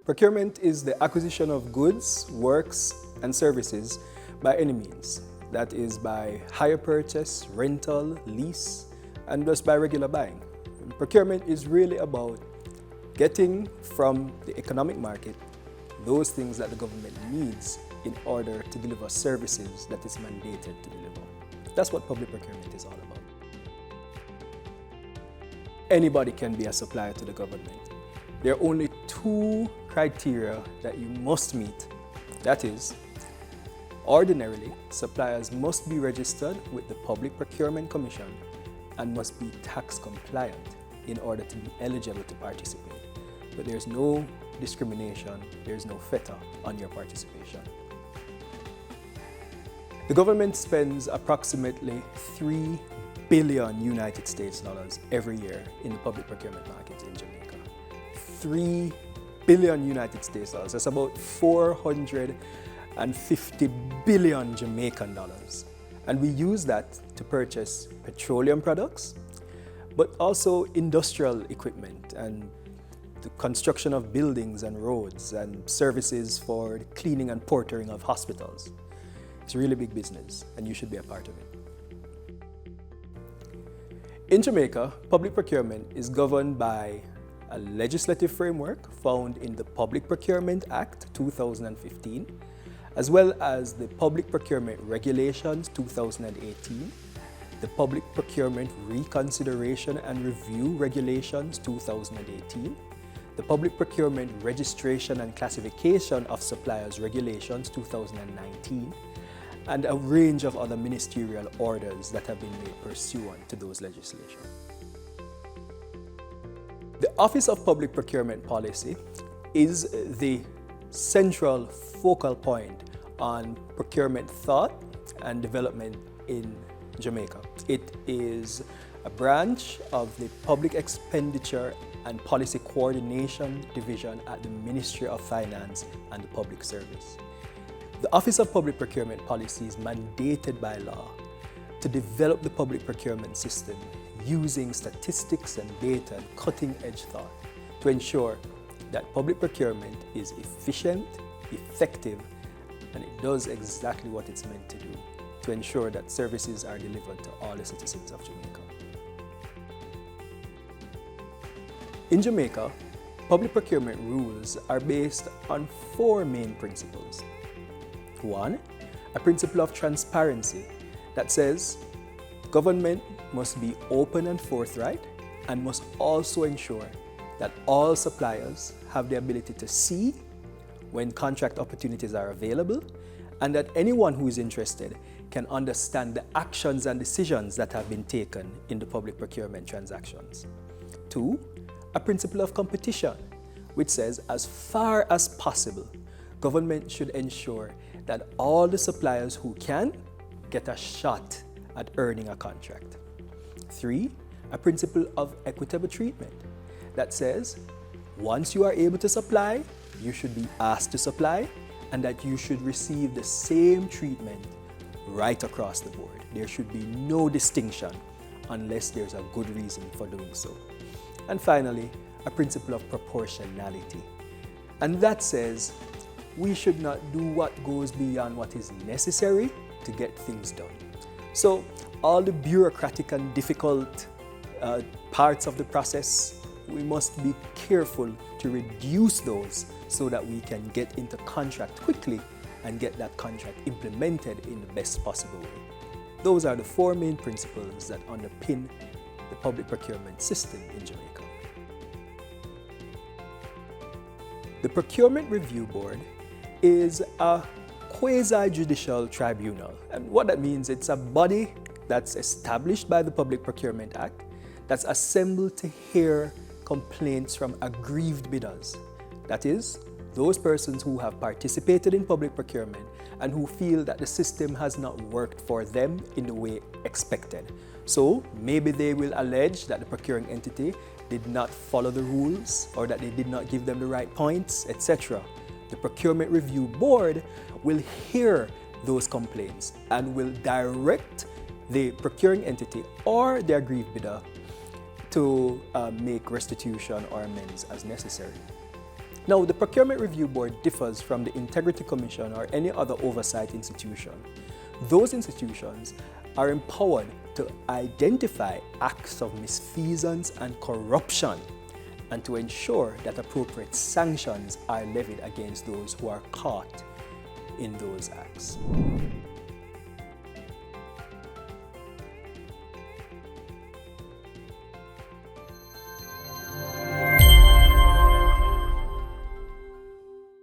Procurement is the acquisition of goods, works, and services by any means. That is by hire purchase, rental, lease, and just by regular buying. And procurement is really about getting from the economic market those things that the government needs in order to deliver services that is mandated to deliver. That's what public procurement is all about. Anybody can be a supplier to the government. There are only two criteria that you must meet. That is, ordinarily, suppliers must be registered with the Public Procurement Commission and must be tax compliant in order to be eligible to participate. But there's no discrimination, there's no fetter on your participation. The government spends approximately $3 billion United States dollars every year in the public procurement market in Jamaica. $3 billion United States dollars. That's about 450 billion Jamaican dollars. And we use that to purchase petroleum products, but also industrial equipment and the construction of buildings and roads and services for the cleaning and portering of hospitals. It's a really big business and you should be a part of it. In Jamaica, public procurement is governed by a legislative framework found in the Public Procurement Act 2015, as well as the Public Procurement Regulations 2018, the Public Procurement Reconsideration and Review Regulations 2018, the Public Procurement Registration and Classification of Suppliers Regulations 2019, and a range of other ministerial orders that have been made pursuant to those legislation. The Office of Public Procurement Policy is the central focal point on procurement thought and development in Jamaica. It is a branch of the Public Expenditure and Policy Coordination Division at the Ministry of Finance and the Public Service. The Office of Public Procurement Policy is mandated by law to develop the public procurement system using statistics and data and cutting-edge thought to ensure that public procurement is efficient, effective, and it does exactly what it's meant to do, to ensure that services are delivered to all the citizens of Jamaica. In Jamaica, public procurement rules are based on four main principles. One, a principle of transparency that says government must be open and forthright and must also ensure that all suppliers have the ability to see when contract opportunities are available and that anyone who is interested can understand the actions and decisions that have been taken in the public procurement transactions. Two, a principle of competition, which says as far as possible, government should ensure that all the suppliers who can get a shot at earning a contract. Three, a principle of equitable treatment that says once you are able to supply, you should be asked to supply and that you should receive the same treatment right across the board. There should be no distinction unless there's a good reason for doing so. And finally, a principle of proportionality. And that says we should not do what goes beyond what is necessary to get things done. So all the bureaucratic and difficult parts of the process, we must be careful to reduce those so that we can get into contract quickly and get that contract implemented in the best possible way. Those are the four main principles that underpin the public procurement system in Jamaica. The Procurement Review Board is a quasi-judicial tribunal. And what that means, it's a body that's established by the Public Procurement Act that's assembled to hear complaints from aggrieved bidders. That is, those persons who have participated in public procurement and who feel that the system has not worked for them in the way expected. So maybe they will allege that the procuring entity did not follow the rules or that they did not give them the right points, etc. The Procurement Review Board will hear those complaints and will direct the procuring entity or the aggrieved bidder to make restitution or amends as necessary. Now, the Procurement Review Board differs from the Integrity Commission or any other oversight institution. Those institutions are empowered to identify acts of misfeasance and corruption and to ensure that appropriate sanctions are levied against those who are caught in those acts.